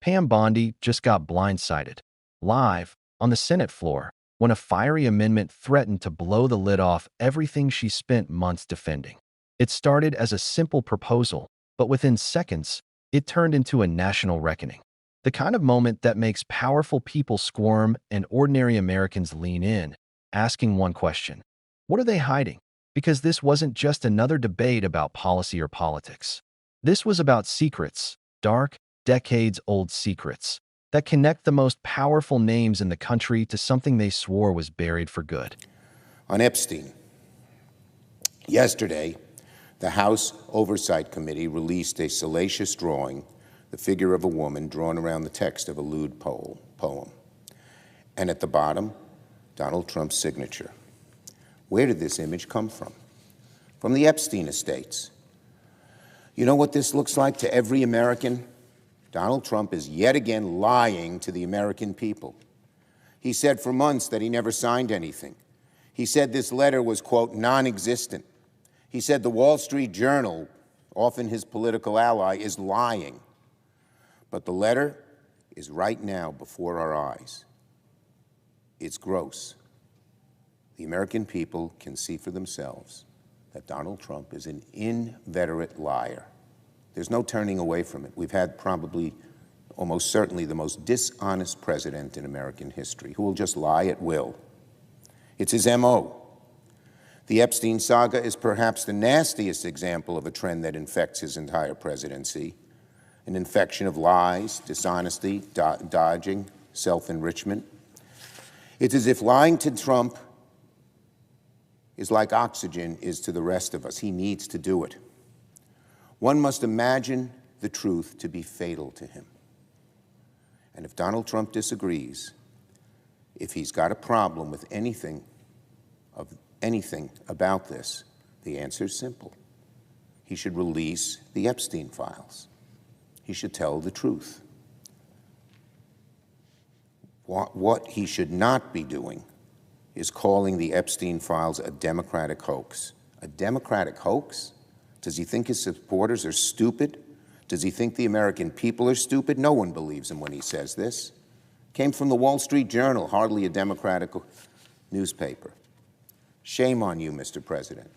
Pam Bondi just got blindsided, live, on the Senate floor, when a fiery amendment threatened to blow the lid off everything she spent months defending. It started as a simple proposal, but within seconds, it turned into a national reckoning. The kind of moment that makes powerful people squirm and ordinary Americans lean in, asking one question: what are they hiding? Because this wasn't just another debate about policy or politics. This was about secrets, dark, decades-old secrets, that connect the most powerful names in the country to something they swore was buried for good. On Epstein, yesterday, the House Oversight Committee released a salacious drawing, the figure of a woman drawn around the text of a lewd poem. And at the bottom, Donald Trump's signature. Where did this image come from? From the Epstein estates. You know what this looks like to every American? Donald Trump is yet again lying to the American people. He said for months that he never signed anything. He said this letter was, quote, non-existent. He said the Wall Street Journal, often his political ally, is lying. But the letter is right now before our eyes. It's gross. The American people can see for themselves that Donald Trump is an inveterate liar. There's no turning away from it. We've had probably, almost certainly, the most dishonest president in American history who will just lie at will. It's his MO. The Epstein saga is perhaps the nastiest example of a trend that infects his entire presidency, an infection of lies, dishonesty, dodging, self-enrichment. It's as if lying to Trump is like oxygen is to the rest of us. He needs to do it. One must imagine the truth to be fatal to him. And if Donald Trump disagrees, if he's got a problem with anything about this, the answer is simple. He should release the Epstein files. He should tell the truth. What he should not be doing is calling the Epstein files a Democratic hoax. A Democratic hoax? Does he think his supporters are stupid? Does he think the American people are stupid? No one believes him when he says this. Came from the Wall Street Journal, hardly a Democratic newspaper. Shame on you, Mr. President.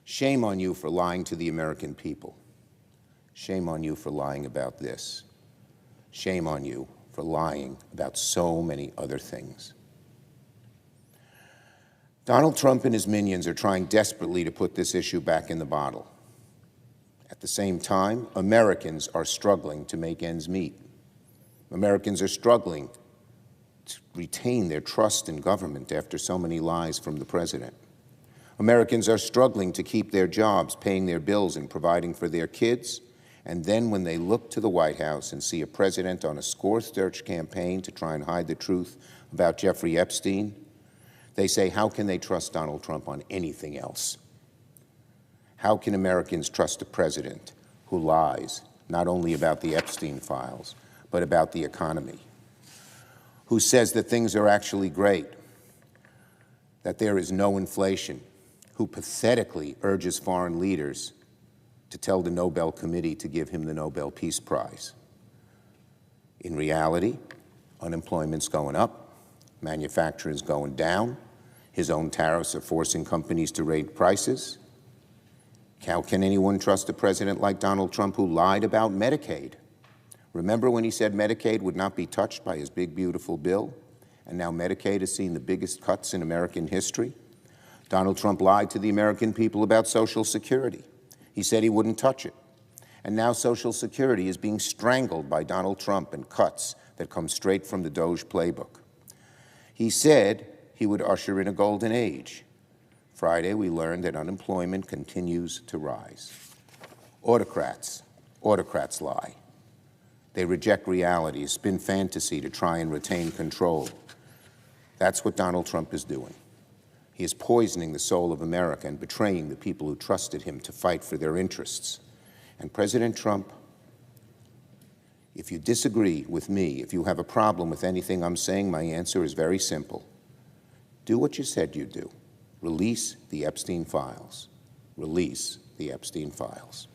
Shame on you for lying to the American people. Shame on you for lying about this. Shame on you for lying about so many other things. Donald Trump and his minions are trying desperately to put this issue back in the bottle. At the same time, Americans are struggling to make ends meet. Americans are struggling to retain their trust in government after so many lies from the president. Americans are struggling to keep their jobs, paying their bills, and providing for their kids. And then when they look to the White House and see a president on a score-search campaign to try and hide the truth about Jeffrey Epstein, they say, how can they trust Donald Trump on anything else? How can Americans trust a president who lies, not only about the Epstein files, but about the economy? Who says that things are actually great, that there is no inflation, who pathetically urges foreign leaders to tell the Nobel Committee to give him the Nobel Peace Prize. In reality, unemployment's going up, manufacturing's going down, his own tariffs are forcing companies to raise prices. How can anyone trust a president like Donald Trump who lied about Medicaid? Remember when he said Medicaid would not be touched by his big, beautiful bill? And now Medicaid has seen the biggest cuts in American history? Donald Trump lied to the American people about Social Security. He said he wouldn't touch it. And now Social Security is being strangled by Donald Trump and cuts that come straight from the Doge playbook. He said he would usher in a golden age. Friday, we learned that unemployment continues to rise. Autocrats lie. They reject reality, spin fantasy to try and retain control. That's what Donald Trump is doing. He is poisoning the soul of America and betraying the people who trusted him to fight for their interests. And President Trump, if you disagree with me, if you have a problem with anything I'm saying, my answer is very simple. Do what you said you'd do. Release the Epstein files. Release the Epstein files.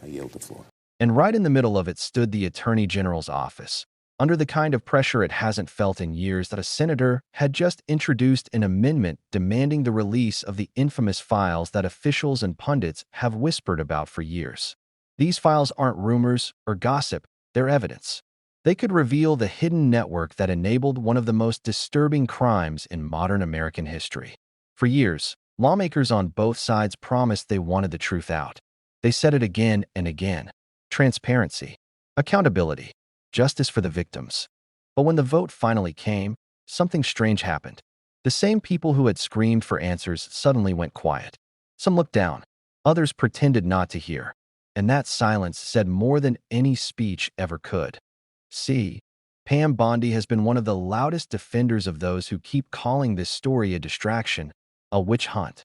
I yield the floor. And right in the middle of it stood the Attorney General's office, under the kind of pressure it hasn't felt in years that a senator had just introduced an amendment demanding the release of the infamous files that officials and pundits have whispered about for years. These files aren't rumors or gossip, they're evidence. They could reveal the hidden network that enabled one of the most disturbing crimes in modern American history. For years, lawmakers on both sides promised they wanted the truth out. They said it again and again. Transparency, accountability, justice for the victims. But when the vote finally came, something strange happened. The same people who had screamed for answers suddenly went quiet. Some looked down, others pretended not to hear. And that silence said more than any speech ever could. See, Pam Bondi has been one of the loudest defenders of those who keep calling this story a distraction, a witch hunt.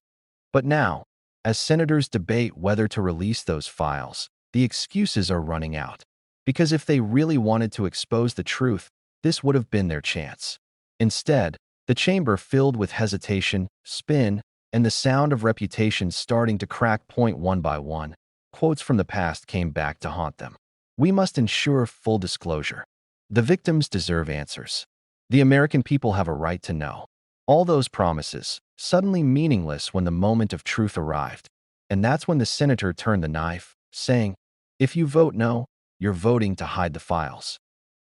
But now, as senators debate whether to release those files, the excuses are running out. Because if they really wanted to expose the truth, this would have been their chance. Instead, the chamber filled with hesitation, spin, and the sound of reputations starting to crack point one by one, quotes from the past came back to haunt them. We must ensure full disclosure. The victims deserve answers. The American people have a right to know. All those promises, suddenly meaningless when the moment of truth arrived. And that's when the senator turned the knife, saying, "If you vote no, you're voting to hide the files."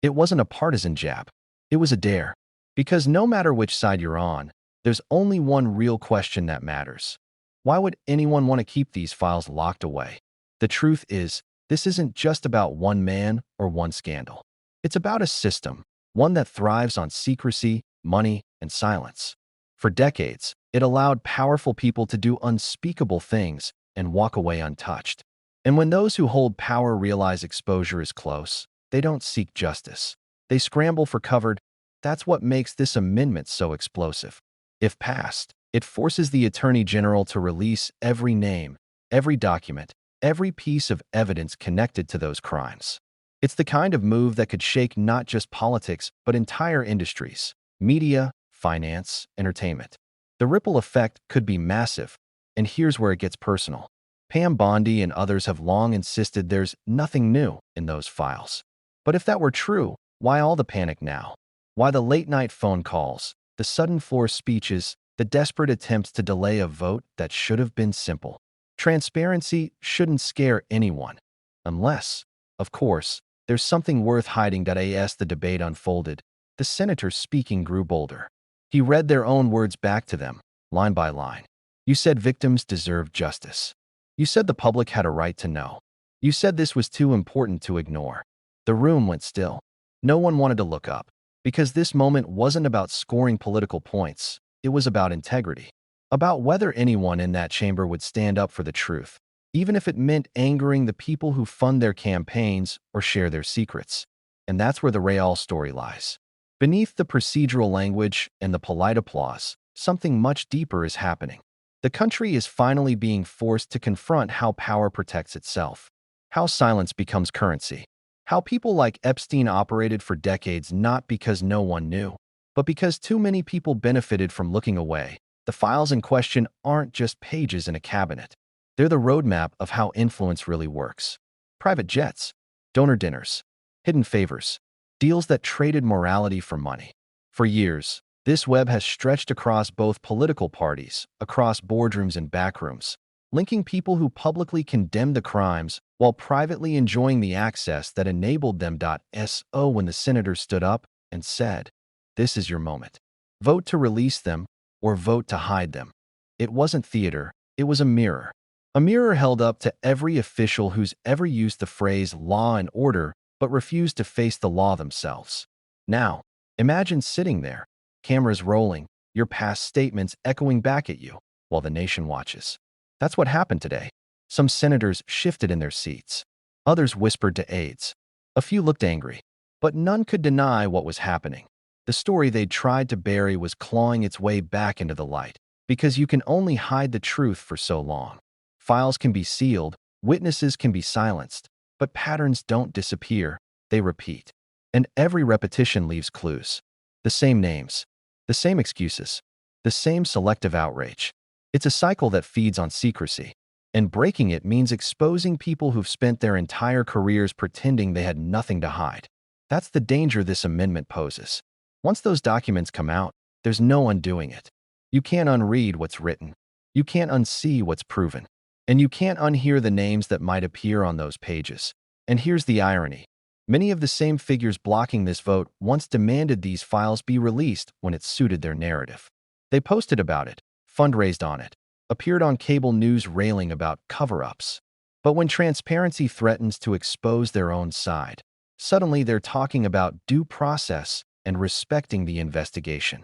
It wasn't a partisan jab. It was a dare. Because no matter which side you're on, there's only one real question that matters. Why would anyone want to keep these files locked away? The truth is, this isn't just about one man or one scandal. It's about a system, one that thrives on secrecy, money, and silence. For decades, it allowed powerful people to do unspeakable things and walk away untouched. And when those who hold power realize exposure is close, they don't seek justice. They scramble for cover. That's what makes this amendment so explosive. If passed, it forces the Attorney General to release every name, every document, every piece of evidence connected to those crimes. It's the kind of move that could shake not just politics, but entire industries, media, finance, entertainment. The ripple effect could be massive, and here's where it gets personal. Pam Bondi and others have long insisted there's nothing new in those files. But if that were true, why all the panic now? Why the late-night phone calls, the sudden floor speeches, the desperate attempts to delay a vote that should have been simple? Transparency shouldn't scare anyone. Unless, of course, there's something worth hiding. As the debate unfolded, the senator's speaking grew bolder. He read their own words back to them, line by line. You said victims deserve justice. You said the public had a right to know. You said this was too important to ignore. The room went still. No one wanted to look up, because this moment wasn't about scoring political points. It was about integrity. About whether anyone in that chamber would stand up for the truth, even if it meant angering the people who fund their campaigns or share their secrets. And that's where the real story lies. Beneath the procedural language and the polite applause, something much deeper is happening. The country is finally being forced to confront how power protects itself, how silence becomes currency, how people like Epstein operated for decades not because no one knew, but because too many people benefited from looking away. The files in question aren't just pages in a cabinet. They're the roadmap of how influence really works. Private jets, donor dinners, hidden favors, deals that traded morality for money. For years, this web has stretched across both political parties, across boardrooms and backrooms, linking people who publicly condemned the crimes while privately enjoying the access that enabled them. So when the senator stood up and said, "This is your moment. Vote to release them or vote to hide them." It wasn't theater, it was a mirror. A mirror held up to every official who's ever used the phrase law and order but refused to face the law themselves. Now, imagine sitting there, cameras rolling, your past statements echoing back at you, while the nation watches. That's what happened today. Some senators shifted in their seats. Others whispered to aides. A few looked angry, but none could deny what was happening. The story they'd tried to bury was clawing its way back into the light, because you can only hide the truth for so long. Files can be sealed, witnesses can be silenced, but patterns don't disappear, they repeat. And every repetition leaves clues. The same names, the same excuses, the same selective outrage. It's a cycle that feeds on secrecy. And breaking it means exposing people who've spent their entire careers pretending they had nothing to hide. That's the danger this amendment poses. Once those documents come out, there's no undoing it. You can't unread what's written. You can't unsee what's proven. And you can't unhear the names that might appear on those pages. And here's the irony. Many of the same figures blocking this vote once demanded these files be released when it suited their narrative. They posted about it, fundraised on it, appeared on cable news railing about cover-ups. But when transparency threatens to expose their own side, suddenly they're talking about due process and respecting the investigation.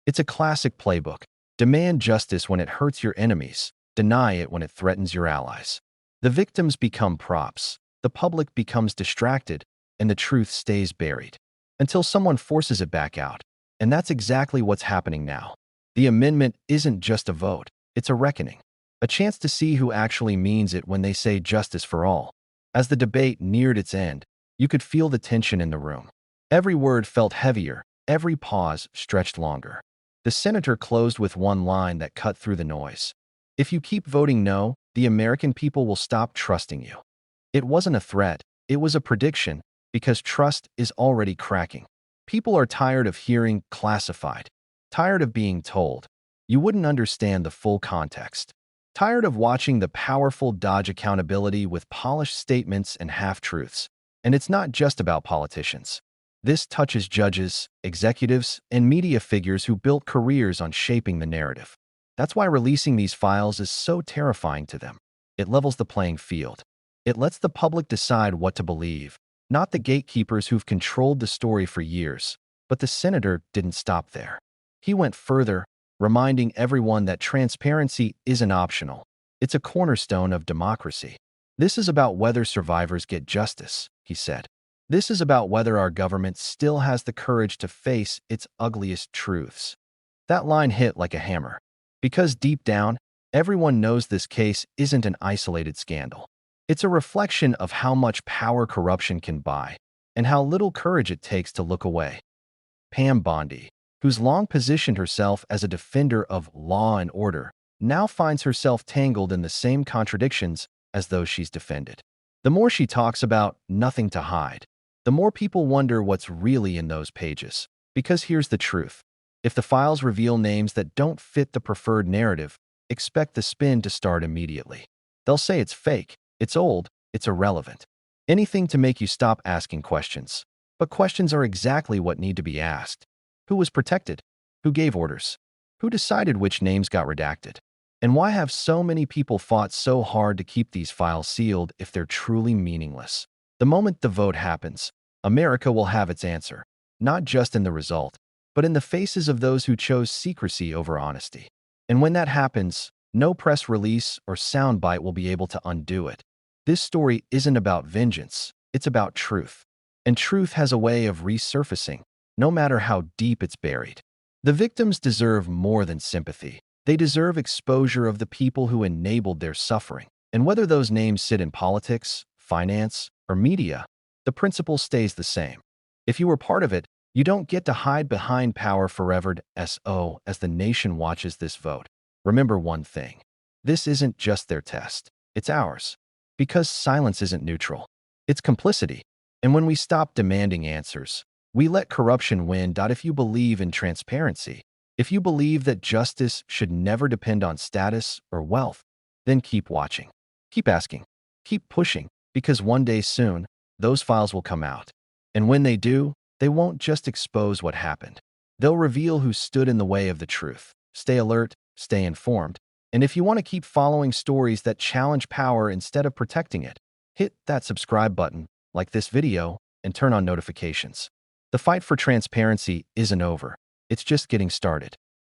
It's a classic playbook. Demand justice when it hurts your enemies, deny it when it threatens your allies. The victims become props, the public becomes distracted, and the truth stays buried until someone forces it back out. And that's exactly what's happening now. The amendment isn't just a vote, it's a reckoning, a chance to see who actually means it when they say justice for all. As the debate neared its end, you could feel the tension in the room. Every word felt heavier, every pause stretched longer. The senator closed with one line that cut through the noise. If you keep voting no, the American people will stop trusting you. It wasn't a threat, it was a prediction, because trust is already cracking. People are tired of hearing classified, tired of being told you wouldn't understand the full context, tired of watching the powerful dodge accountability with polished statements and half-truths. And it's not just about politicians. This touches judges, executives, and media figures who built careers on shaping the narrative. That's why releasing these files is so terrifying to them. It levels the playing field. It lets the public decide what to believe, not the gatekeepers who've controlled the story for years. But the senator didn't stop there. He went further, reminding everyone that transparency isn't optional. It's a cornerstone of democracy. This is about whether survivors get justice, he said. This is about whether our government still has the courage to face its ugliest truths. That line hit like a hammer. Because deep down, everyone knows this case isn't an isolated scandal. It's a reflection of how much power corruption can buy and how little courage it takes to look away. Pam Bondi, who's long positioned herself as a defender of law and order, now finds herself tangled in the same contradictions as those she's defended. The more she talks about nothing to hide, the more people wonder what's really in those pages. Because here's the truth. If the files reveal names that don't fit the preferred narrative, expect the spin to start immediately. They'll say it's fake, it's old, it's irrelevant. Anything to make you stop asking questions. But questions are exactly what need to be asked. Who was protected? Who gave orders? Who decided which names got redacted? And why have so many people fought so hard to keep these files sealed if they're truly meaningless? The moment the vote happens, America will have its answer, not just in the result, but in the faces of those who chose secrecy over honesty. And when that happens, no press release or soundbite will be able to undo it. This story isn't about vengeance, it's about truth. And truth has a way of resurfacing, no matter how deep it's buried. The victims deserve more than sympathy. They deserve exposure of the people who enabled their suffering. And whether those names sit in politics, finance, or media, the principle stays the same. If you were part of it, you don't get to hide behind power forever. As the nation watches this vote, remember one thing. This isn't just their test. It's ours. Because silence isn't neutral. It's complicity. And when we stop demanding answers, we let corruption win. If you believe in transparency, if you believe that justice should never depend on status or wealth, then keep watching. Keep asking. Keep pushing. Because one day soon, those files will come out. And when they do, they won't just expose what happened. They'll reveal who stood in the way of the truth. Stay alert, stay informed, and if you want to keep following stories that challenge power instead of protecting it, hit that subscribe button, like this video, and turn on notifications. The fight for transparency isn't over. It's just getting started.